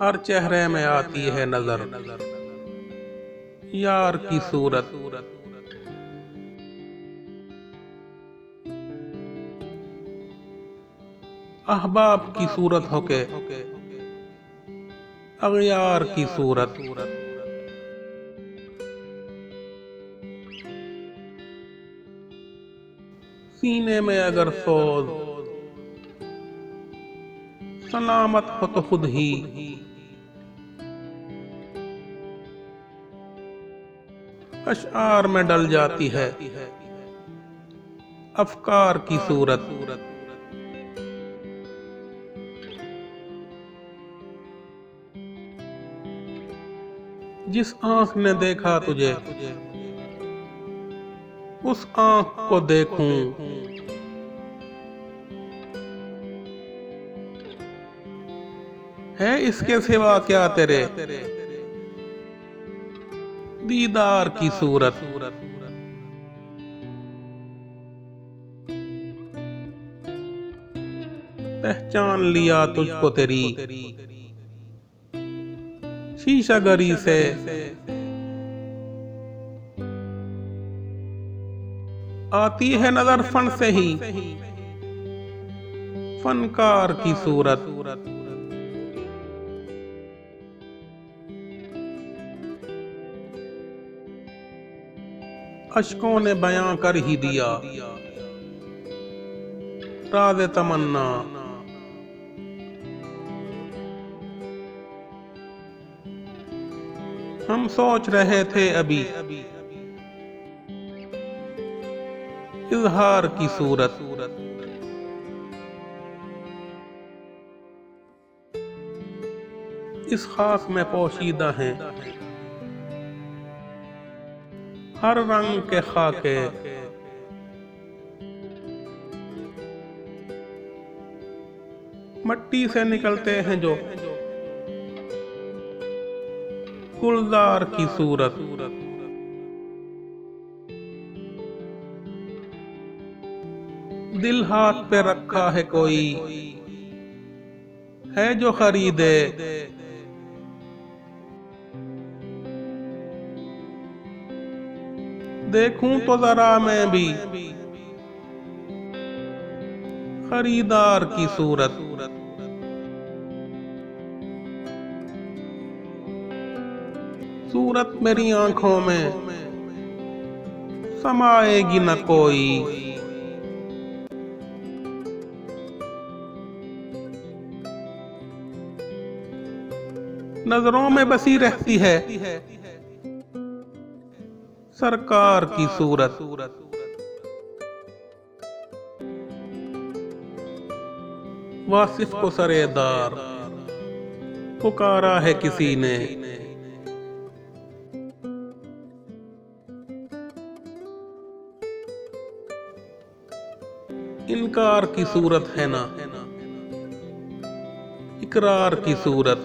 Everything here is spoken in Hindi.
हर चेहरे में आती है नजर यार की सूरत। अहबाब की सूरत होके अगयार की सूरत। सीने में अगर सोज सलामत हो तो खुद ही अशआर में डल जाती है अफकार की सूरत। जिस आंख ने देखा तुझे उस आंख को देखूं, है इसके सिवा क्या तेरे दीदार की सूरत। पहचान लिया तुझको तेरी शीशागरी से, आती है नजर फन से ही फनकार की सूरत। अश्कों ने बयां कर ही दिया राज तमन्ना। हम सोच रहे थे अभी इजहार की सूरत। इस खाक में पोशीदा हैं हर रंग के खाके, मट्टी से निकलते हैं जो गुलजार की सूरत। दिल हाथ पे रखा है कोई है जो खरीदे, देखूं तो जरा मैं भी खरीदार की सूरत। सूरत मेरी आंखों में समाएगी न कोई, नजरों में बसी रहती है सरकार की सूरत। वासिफ को सरेदार पुकारा है किसी ने, इनकार की सूरत है ना इकरार की सूरत।